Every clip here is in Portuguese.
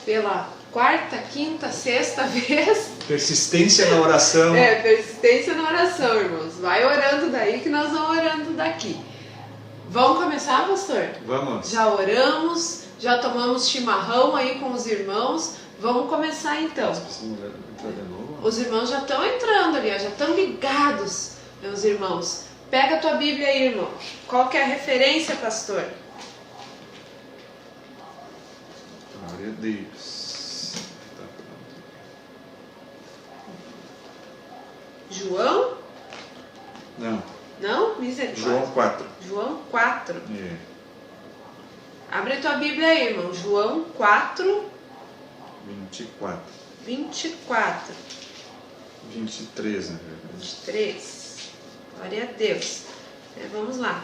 pela quarta, quinta, sexta vez. Persistência na oração. Persistência na oração, irmãos. Vai orando daí que nós vamos orando daqui. Vamos começar, pastor? Vamos. Já oramos, já tomamos chimarrão aí com os irmãos. Vamos começar então. Os irmãos já estão entrando ali, já estão ligados, meus irmãos. Pega a tua Bíblia aí, irmão. Qual que é a referência, pastor? Glória a Deus. João? Não. Não? Misericórdia. João 4. João 4. Abre a tua Bíblia aí, irmão. João 4. 24. 24. 23, na verdade. 23. Glória a Deus. Vamos lá.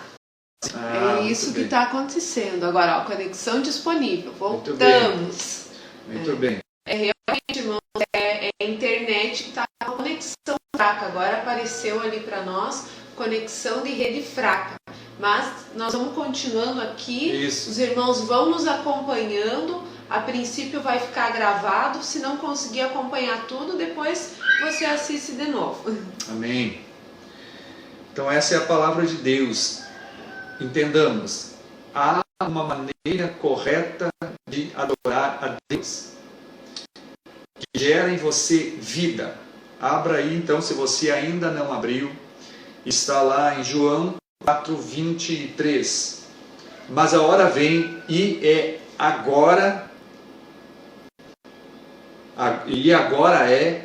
Ah, é isso que bem. está acontecendo. Agora, ó, conexão disponível. Muito Voltamos. Muito bem. Realmente, irmãos, é a internet que está com conexão fraca. Agora apareceu ali para nós conexão de rede fraca. Mas nós vamos continuando aqui. Isso. Os irmãos vão nos acompanhando. A princípio vai ficar gravado. Se não conseguir acompanhar tudo, depois você assiste de novo. Amém. Então essa é a palavra de Deus. Entendamos, há uma maneira correta de adorar a Deus, que gera em você vida. Abra aí então, se você ainda não abriu, está lá em João 4:23. Mas a hora vem e é agora,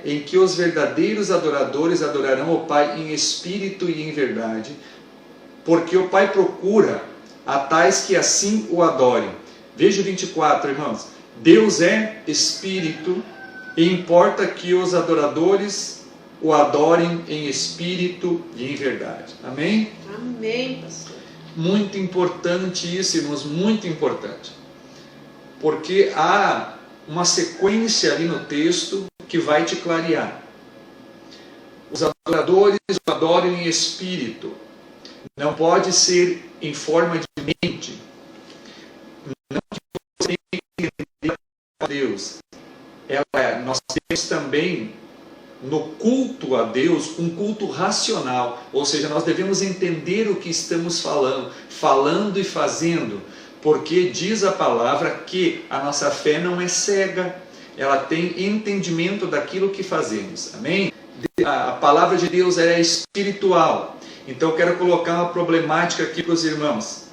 em que os verdadeiros adoradores adorarão o Pai em espírito e em verdade, porque o Pai procura a tais que assim o adorem. Veja o 24, irmãos. Deus é espírito e importa que os adoradores o adorem em espírito e em verdade. Amém? Amém, pastor. Muito importante isso, irmãos, muito importante. Porque há uma sequência ali no texto que vai te clarear. Os adoradores o adoram em espírito. Não pode ser em forma de mente. Não que você tenha que entender a Deus. Nós temos também no culto a Deus um culto racional. Ou seja, nós devemos entender o que estamos falando e fazendo. Porque diz a palavra que a nossa fé não é cega. Ela tem entendimento daquilo que fazemos. Amém? A palavra de Deus é espiritual. Então eu quero colocar uma problemática aqui para os irmãos,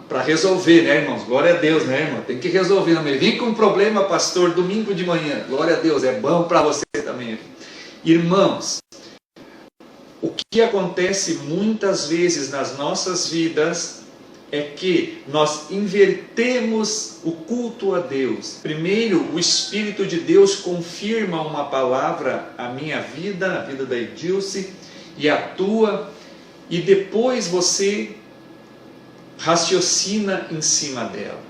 para resolver, né, irmãos? Glória a Deus, né, irmão? Tem que resolver, não me vem com um problema, pastor, domingo de manhã. Glória a Deus, é bom para você também. Irmãos, o que acontece muitas vezes nas nossas vidas é que nós invertemos o culto a Deus. Primeiro, o Espírito de Deus confirma uma palavra à minha vida, a vida da Edilce e a tua, e depois você raciocina em cima dela.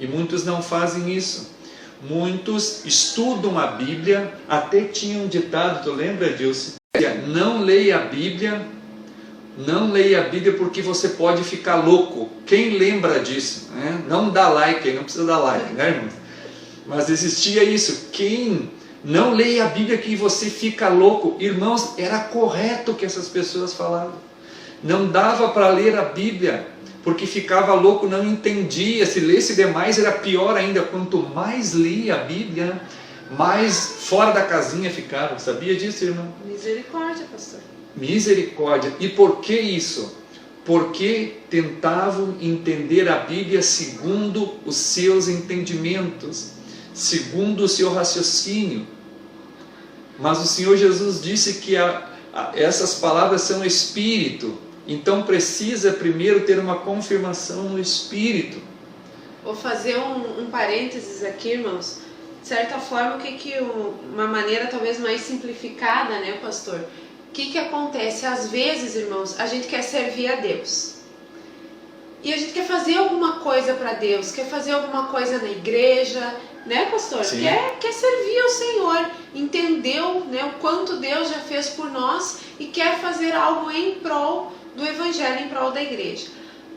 E muitos não fazem isso. Muitos estudam a Bíblia, até tinha um ditado, tu lembra, Edilce? Não leia a Bíblia, porque você pode ficar louco. Quem lembra disso? Né? Não dá like, não precisa dar like, né, irmão? Mas existia isso. Quem não leia a Bíblia que você fica louco? Irmãos, era correto o que essas pessoas falavam. Não dava para ler a Bíblia, porque ficava louco, não entendia. Se lesse demais era pior ainda. Quanto mais lia a Bíblia, mais fora da casinha ficava. Sabia disso, irmão? Misericórdia, pastor. Misericórdia. E por que isso? Porque tentavam entender a Bíblia segundo os seus entendimentos, segundo o seu raciocínio. Mas o Senhor Jesus disse que essas palavras são espírito. Então precisa primeiro ter uma confirmação no espírito. Vou fazer um parênteses aqui, irmãos. De certa forma, uma maneira talvez mais simplificada, né, pastor? O que acontece? Às vezes, irmãos, a gente quer servir a Deus. E a gente quer fazer alguma coisa para Deus, quer fazer alguma coisa na igreja, né, pastor? Sim. Quer servir ao Senhor. Entendeu, né, o quanto Deus já fez por nós e quer fazer algo em prol do Evangelho, em prol da igreja.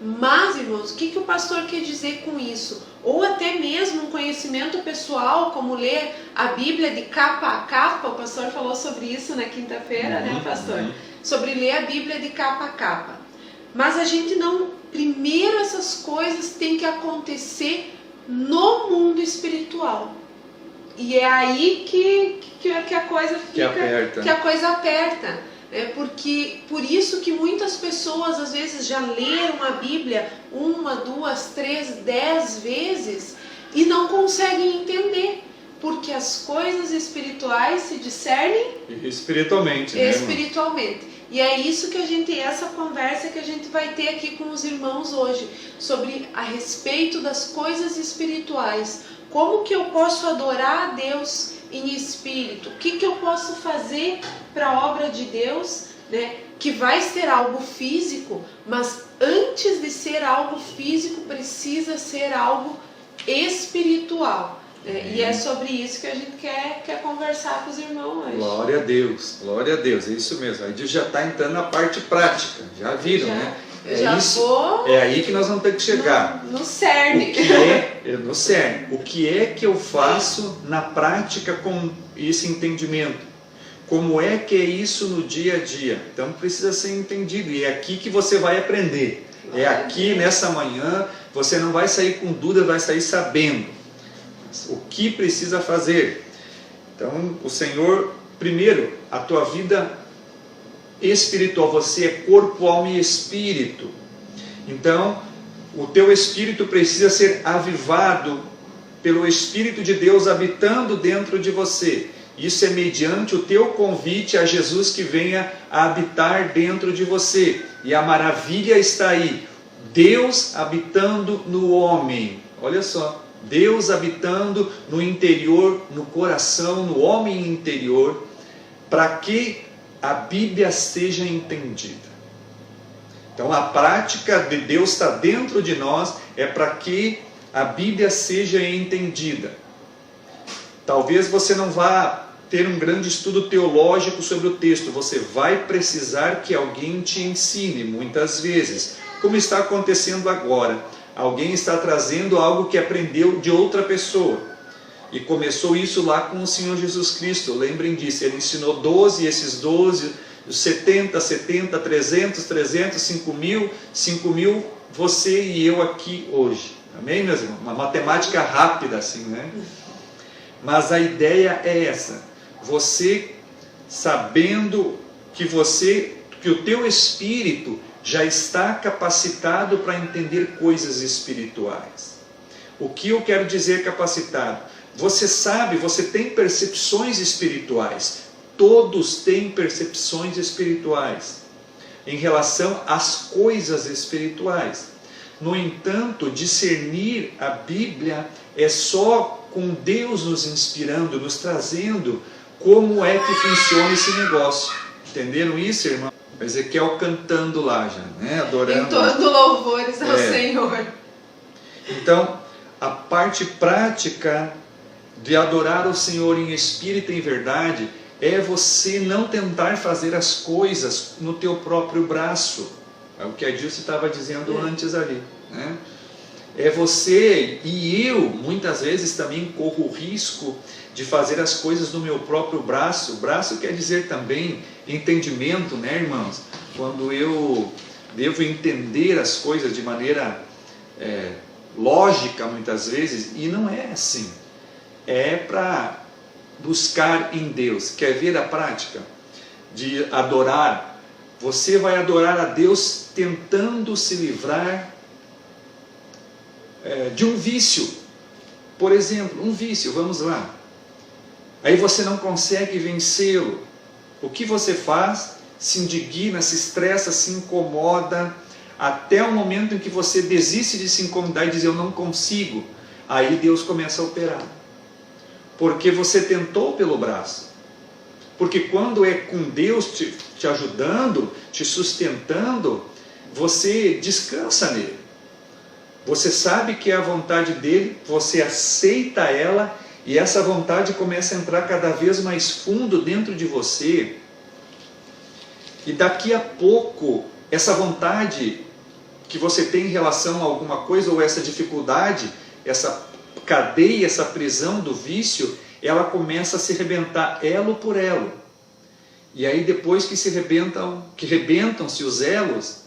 Mas, irmãos, o que o pastor quer dizer com isso? Ou até mesmo um conhecimento pessoal, como ler a Bíblia de capa a capa. O pastor falou sobre isso na quinta-feira, né, pastor? Sobre ler a Bíblia de capa a capa. Mas a gente não... Primeiro essas coisas têm que acontecer no mundo espiritual. E é aí que a coisa fica... Que a coisa aperta. Porque por isso que muitas pessoas às vezes já leram a Bíblia 1, 2, 3, 10 vezes e não conseguem entender, porque as coisas espirituais se discernem espiritualmente, né, espiritualmente. E é isso que a gente, essa conversa que a gente vai ter aqui com os irmãos hoje, sobre a respeito das coisas espirituais. Como que eu posso adorar a Deus em espírito? O que eu posso fazer para a obra de Deus, né? Que vai ser algo físico, mas antes de ser algo físico, precisa ser algo espiritual. E é sobre isso que a gente quer conversar com os irmãos hoje. Glória a Deus, é isso mesmo. A gente já está entrando na parte prática, já viram, né? É aí que nós vamos ter que chegar. No cerne. No cerne. O que é que eu faço na prática com esse entendimento? Como é que é isso no dia a dia? Então precisa ser entendido. E é aqui que você vai aprender. É aqui, nessa manhã, você não vai sair com dúvida, vai sair sabendo o que precisa fazer. Então, o Senhor, primeiro, a tua vida espiritual, você é corpo, alma e espírito. Então, o teu espírito precisa ser avivado pelo Espírito de Deus habitando dentro de você. Isso é mediante o teu convite a Jesus que venha a habitar dentro de você. E a maravilha está aí, Deus habitando no homem. Olha só, Deus habitando no interior, no coração, no homem interior, para que a Bíblia seja entendida. Então a prática de Deus está dentro de nós, é para que a Bíblia seja entendida. Talvez você não vá ter um grande estudo teológico sobre o texto, você vai precisar que alguém te ensine, muitas vezes, como está acontecendo agora. Alguém está trazendo algo que aprendeu de outra pessoa. E começou isso lá com o Senhor Jesus Cristo. Lembrem disso, Ele ensinou 12, e esses 12, 70, 300, 5 mil, você e eu aqui hoje. Amém, meus irmãos? Uma matemática rápida assim, né? Mas a ideia é essa. Você sabendo que o teu espírito já está capacitado para entender coisas espirituais. O que eu quero dizer capacitado? Você sabe, você tem percepções espirituais. Todos têm percepções espirituais em relação às coisas espirituais. No entanto, discernir a Bíblia é só com Deus nos inspirando, nos trazendo como é que funciona esse negócio. Entenderam isso, irmão? Ezequiel cantando lá já, né? Adorando. Entoando louvores ao Senhor. Então, a parte prática de adorar o Senhor em espírito e em verdade é você não tentar fazer as coisas no teu próprio braço. É o que a Dilce estava dizendo antes ali, né? É você e eu, muitas vezes também corro o risco de fazer as coisas no meu próprio braço. Braço quer dizer também entendimento, né, irmãos? Quando eu devo entender as coisas de maneira lógica, muitas vezes, e não é assim. É para buscar em Deus. Quer ver a prática de adorar? Você vai adorar a Deus tentando se livrar de um vício. Por exemplo, um vício, vamos lá. Aí você não consegue vencê-lo. O que você faz? Se indigna, se estressa, se incomoda, até o momento em que você desiste de se incomodar e diz, eu não consigo. Aí Deus começa a operar. Porque você tentou pelo braço. Porque quando é com Deus te ajudando, te sustentando, você descansa nele. Você sabe que é a vontade dele, você aceita ela, e essa vontade começa a entrar cada vez mais fundo dentro de você. E daqui a pouco, essa vontade que você tem em relação a alguma coisa, ou essa dificuldade, essa cadeia, essa prisão do vício, ela começa a se rebentar elo por elo. E aí depois que rebentam-se os elos,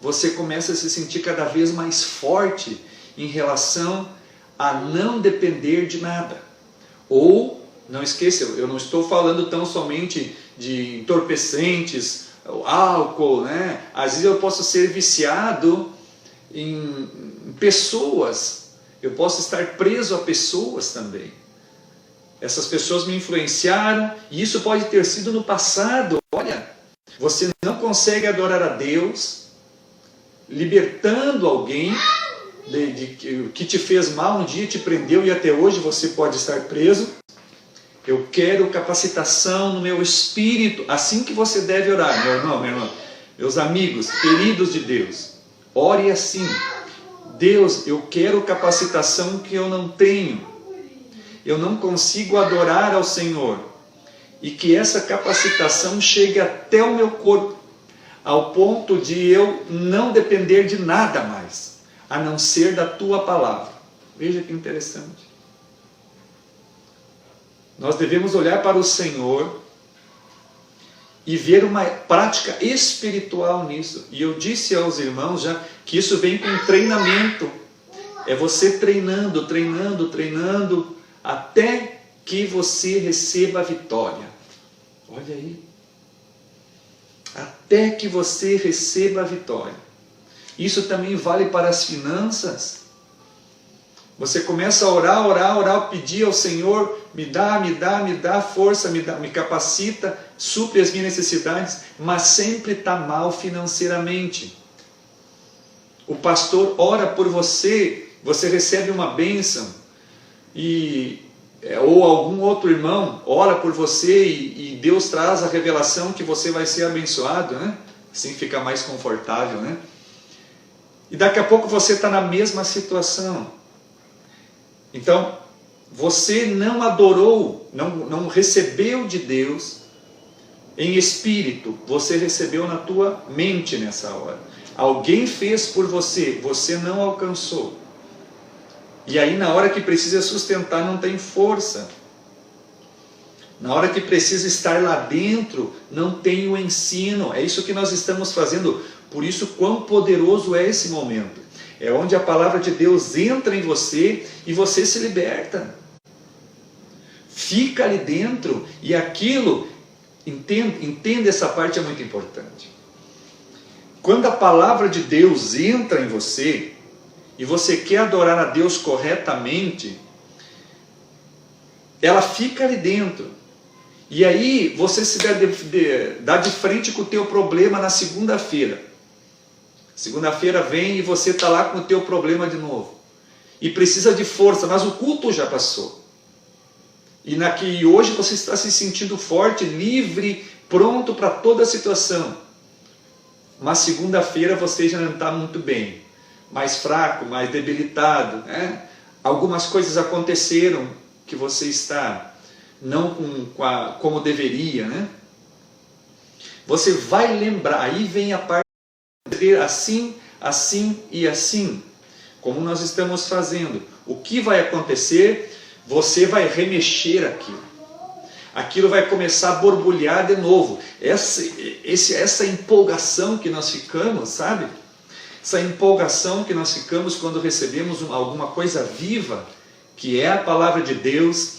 você começa a se sentir cada vez mais forte em relação a não depender de nada. Ou, não esqueça, eu não estou falando tão somente de entorpecentes, álcool, né? Às vezes eu posso ser viciado em pessoas, eu posso estar preso a pessoas também. Essas pessoas me influenciaram, e isso pode ter sido no passado. Olha, você não consegue adorar a Deus libertando alguém que te fez mal um dia, te prendeu e até hoje você pode estar preso. Eu quero capacitação no meu espírito. Assim que você deve orar, meu irmão, minha irmã, meus amigos, queridos de Deus, ore assim: Deus, eu quero capacitação que eu não tenho. Eu não consigo adorar ao Senhor. E que essa capacitação chegue até o meu corpo, ao ponto de eu não depender de nada mais, a não ser da Tua palavra. Veja que interessante. Nós devemos olhar para o Senhor e ver uma prática espiritual nisso. E eu disse aos irmãos já que isso vem com treinamento. É você treinando, até que você receba a vitória. Olha aí. Até que você receba a vitória. Isso também vale para as finanças. Você começa a orar, pedir ao Senhor: me dá força, me capacita, supre as minhas necessidades, mas sempre está mal financeiramente. O pastor ora por você, você recebe uma bênção, ou algum outro irmão ora por você e Deus traz a revelação que você vai ser abençoado, né? Assim fica mais confortável, né? E daqui a pouco você está na mesma situação. Então, você não adorou, não recebeu de Deus em espírito, você recebeu na tua mente nessa hora. Alguém fez por você, você não alcançou. E aí na hora que precisa sustentar não tem força. Na hora que precisa estar lá dentro, não tem o ensino. É isso que nós estamos fazendo. Por isso, quão poderoso é esse momento. É onde a palavra de Deus entra em você e você se liberta. Fica ali dentro e aquilo, entenda essa parte, é muito importante. Quando a palavra de Deus entra em você e você quer adorar a Deus corretamente, ela fica ali dentro. E aí você se dá de frente com o teu problema na segunda-feira. Segunda-feira vem e você está lá com o teu problema de novo. E precisa de força, mas o culto já passou. E hoje você está se sentindo forte, livre, pronto para toda a situação. Mas segunda-feira você já não está muito bem. Mais fraco, mais debilitado, né? Algumas coisas aconteceram que você está não como deveria, né? Você vai lembrar, aí vem a parte de assim, assim e assim, como nós estamos fazendo. O que vai acontecer? Você vai remexer aquilo. Aquilo vai começar a borbulhar de novo. Essa empolgação que nós ficamos, sabe? Essa empolgação que nós ficamos quando recebemos alguma coisa viva, que é a palavra de Deus,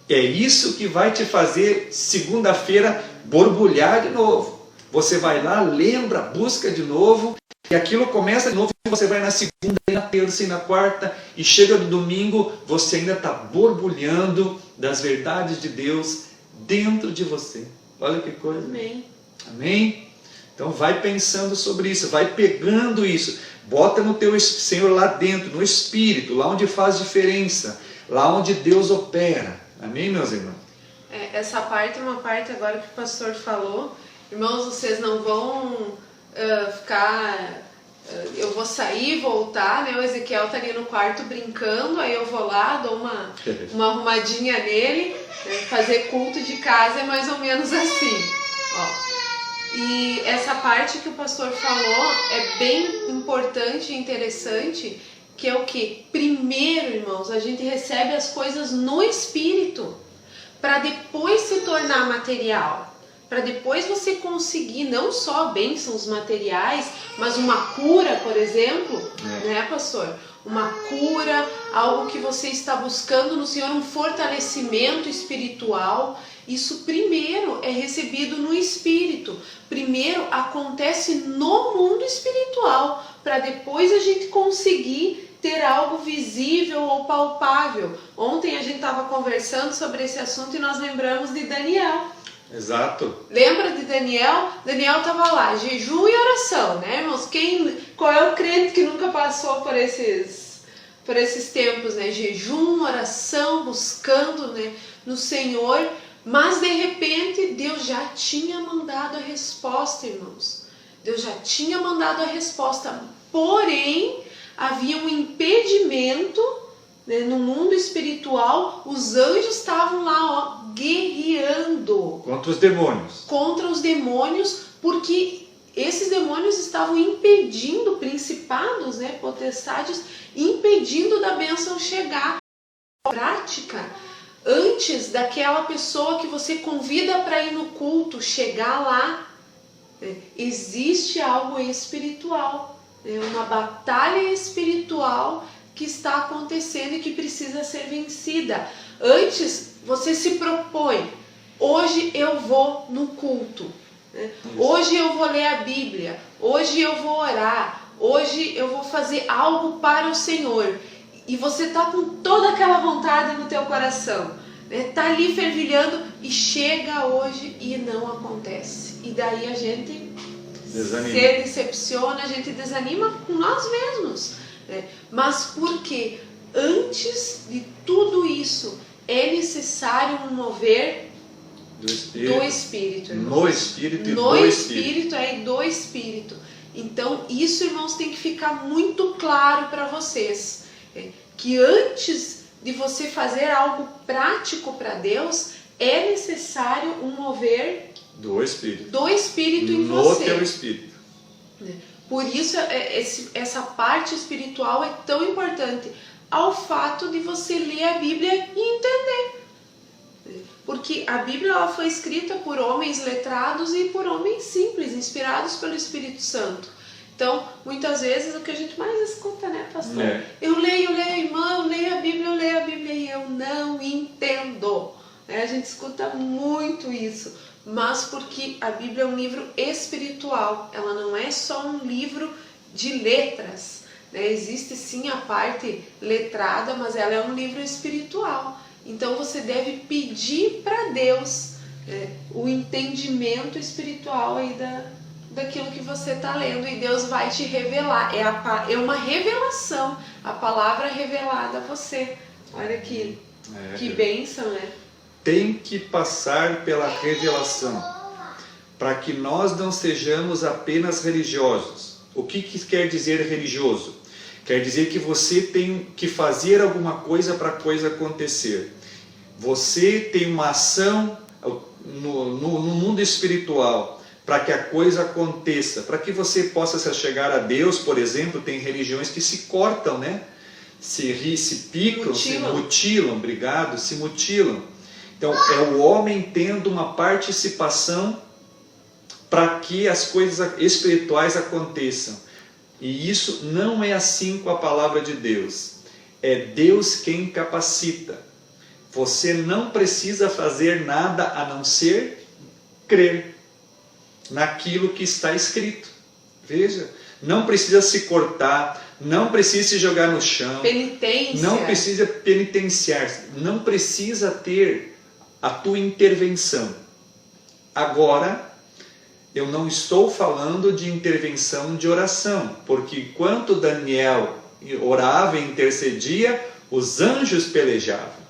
é isso que vai te fazer segunda-feira borbulhar de novo. Você vai lá, lembra, busca de novo, e aquilo começa de novo, e você vai na segunda, e na terça, e na quarta, e chega no domingo, você ainda está borbulhando das verdades de Deus dentro de você. Olha que coisa. Amém. Amém? Então vai pensando sobre isso, vai pegando isso, bota no teu Senhor lá dentro, no Espírito, lá onde faz diferença, lá onde Deus opera. Amém, meus irmãos? Essa parte é uma parte agora que o pastor falou. Irmãos, vocês não vão ficar... eu vou sair e voltar, né? O Ezequiel tá ali no quarto brincando, aí eu vou lá, dou uma arrumadinha nele, né? Fazer culto de casa é mais ou menos assim. Ó, E essa parte que o pastor falou é bem importante e interessante, que é o que? Primeiro, irmãos, a gente recebe as coisas no Espírito, para depois se tornar material. Para depois você conseguir não só bênçãos materiais, mas uma cura, por exemplo, né, pastor? Uma cura, algo que você está buscando no Senhor, um fortalecimento espiritual. Isso primeiro é recebido no Espírito. Primeiro acontece no mundo espiritual, para depois a gente conseguir ter algo visível ou palpável. Ontem a gente estava conversando sobre esse assunto e nós lembramos de Daniel. Exato. Lembra de Daniel? Daniel estava lá, jejum e oração, né, irmãos? Qual é o crente que nunca passou por esses tempos, né? Jejum, oração, buscando, né, no Senhor. Mas de repente Deus já tinha mandado a resposta, irmãos. Deus já tinha mandado a resposta. Porém, havia um impedimento, né, no mundo espiritual. Os anjos estavam lá, guerreando contra os demônios. Contra os demônios, porque esses demônios estavam impedindo, principados, né, potestades, impedindo da bênção chegar. Prática, antes daquela pessoa que você convida para ir no culto chegar lá, né, existe algo espiritual, né, uma batalha espiritual que está acontecendo e que precisa ser vencida. Antes você se propõe, hoje eu vou no culto, né? Hoje eu vou ler a Bíblia, hoje eu vou orar, hoje eu vou fazer algo para o Senhor. E você está com toda aquela vontade no teu coração, né? Tá ali fervilhando e chega hoje e não acontece. E daí a gente se decepciona, a gente desanima com nós mesmos, né? Mas por quê? Antes de tudo isso, é necessário um mover do Espírito, irmãos. No Espírito e no do Espírito. Do Espírito. Então, isso, irmãos, tem que ficar muito claro para vocês. Que antes de você fazer algo prático para Deus, é necessário um mover do Espírito em você. No teu Espírito. Por isso, essa parte espiritual é tão importante, ao fato de você ler a Bíblia e entender. Porque a Bíblia ela foi escrita por homens letrados e por homens simples, inspirados pelo Espírito Santo. Então, muitas vezes o que a gente mais escuta, né, pastor? Eu leio, irmã, eu leio a Bíblia e eu não entendo. A gente escuta muito isso. Mas porque a Bíblia é um livro espiritual, ela não é só um livro de letras, né? Existe sim a parte letrada, mas ela é um livro espiritual. Então você deve pedir para Deus o entendimento espiritual aí daquilo que você está lendo, e Deus vai te revelar. É uma revelação, a palavra revelada a você. Olha que bênção, né? Tem que passar pela revelação, para que nós não sejamos apenas religiosos. O que quer dizer religioso? Quer dizer que você tem que fazer alguma coisa para a coisa acontecer. Você tem uma ação no mundo espiritual para que a coisa aconteça, para que você possa se chegar a Deus. Por exemplo, tem religiões que se cortam, né? Se picam, se mutilam, se mutilam. Então, é o homem tendo uma participação para que as coisas espirituais aconteçam. E isso não é assim com a palavra de Deus. É Deus quem capacita. Você não precisa fazer nada a não ser crer naquilo que está escrito. Veja, não precisa se cortar, não precisa se jogar no chão, não precisa penitenciar, não precisa ter a tua intervenção. Agora, eu não estou falando de intervenção de oração, porque enquanto Daniel orava e intercedia, os anjos pelejavam.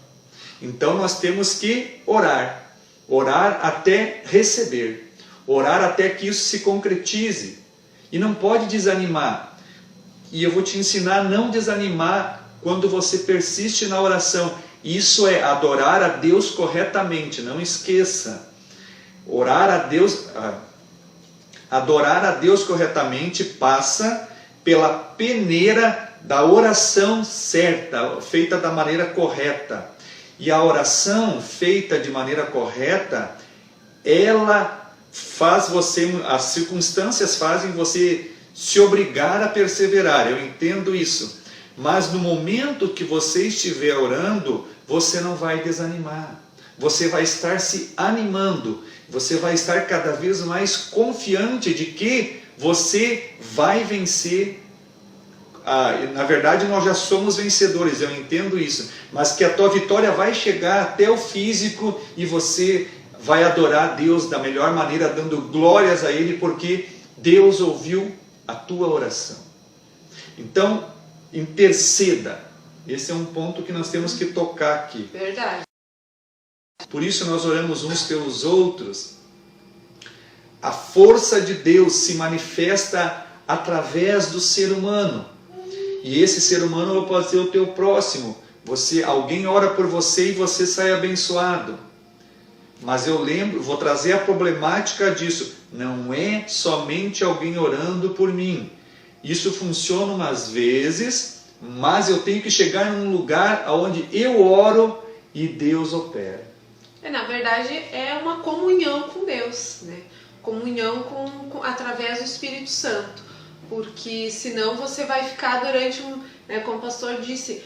Então nós temos que orar até receber, orar até que isso se concretize. E não pode desanimar. E eu vou te ensinar a não desanimar quando você persiste na oração. Isso é adorar a Deus corretamente, não esqueça. Orar a Deus, Adorar a Deus corretamente passa pela peneira da oração certa, feita da maneira correta. E a oração feita de maneira correta, ela faz você, as circunstâncias fazem você se obrigar a perseverar. Eu entendo isso. Mas no momento que você estiver orando, você não vai desanimar. Você vai estar se animando. Você vai estar cada vez mais confiante de que você vai vencer. Na verdade, nós já somos vencedores, eu entendo isso. Mas que a tua vitória vai chegar até o físico e você vai adorar a Deus da melhor maneira, dando glórias a Ele, porque Deus ouviu a tua oração. Então, interceda. Esse é um ponto que nós temos que tocar aqui. Verdade. Por isso nós oramos uns pelos outros. A força de Deus se manifesta através do ser humano. E esse ser humano pode ser o teu próximo. Alguém ora por você e você sai abençoado. Mas eu vou trazer a problemática disso. Não é somente alguém orando por mim. Isso funciona umas vezes, mas eu tenho que chegar num lugar onde eu oro e Deus opera. Na verdade, é uma comunhão com Deus, né? Comunhão através do Espírito Santo. Porque senão você vai ficar durante como o pastor disse,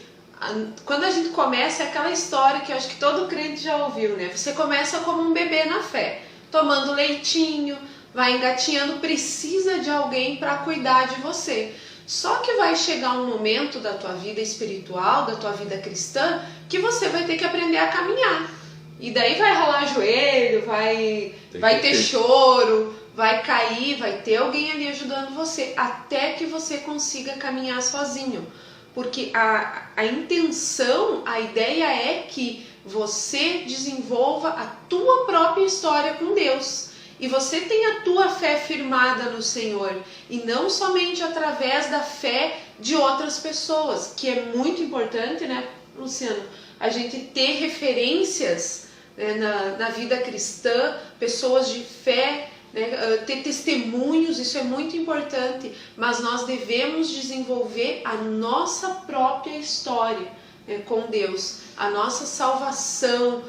quando a gente começa, é aquela história que eu acho que todo crente já ouviu, né? Você começa como um bebê na fé, tomando leitinho, vai engatinhando, precisa de alguém para cuidar de você. Só que vai chegar um momento da tua vida espiritual, da tua vida cristã, que você vai ter que aprender a caminhar. E daí vai ralar joelho, vai ter choro, vai cair, vai ter alguém ali ajudando você, até que você consiga caminhar sozinho. Porque a intenção, a ideia é que você desenvolva a tua própria história com Deus. E você tenha a tua fé firmada no Senhor. E não somente através da fé de outras pessoas, que é muito importante, né, Luciano? A gente ter referências, né, na vida cristã, pessoas de fé, né, ter testemunhos, isso é muito importante, mas nós devemos desenvolver a nossa própria história, né, com Deus, a nossa salvação,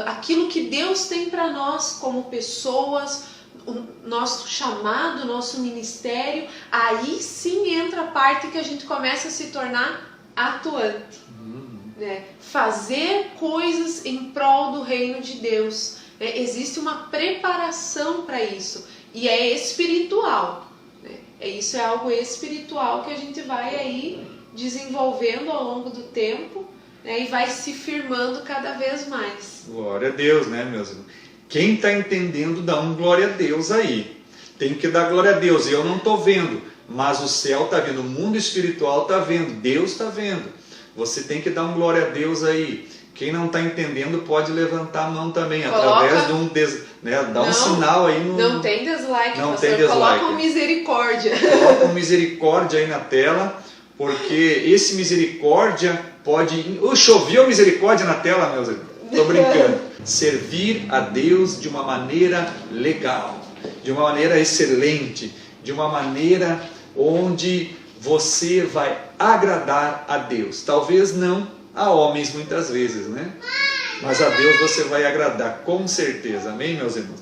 aquilo que Deus tem para nós como pessoas, o nosso chamado, o nosso ministério. Aí sim entra a parte que a gente começa a se tornar atuante, né? Fazer coisas em prol do reino de Deus. Existe uma preparação para isso, e é espiritual, né? Isso é algo espiritual que a gente vai aí desenvolvendo ao longo do tempo, né? E vai se firmando cada vez mais. Glória a Deus, né, meus irmãos? Quem está entendendo, dá um glória a Deus aí. Tem que dar glória a Deus. Eu não estou vendo, mas o céu está vendo, o mundo espiritual está vendo, Deus está vendo. Você tem que dar um glória a Deus aí. Quem não está entendendo pode levantar a mão também, através de um sinal aí. Não tem dislike, não pastor. Tem dislike. Coloca um misericórdia. Coloca um misericórdia aí na tela, porque esse misericórdia pode... Choveu misericórdia na tela, meus irmãos. Estou brincando. Servir a Deus de uma maneira legal, de uma maneira excelente, de uma maneira onde você vai agradar a Deus. Talvez não a homens muitas vezes, né? Mas a Deus você vai agradar, com certeza. Amém, meus irmãos?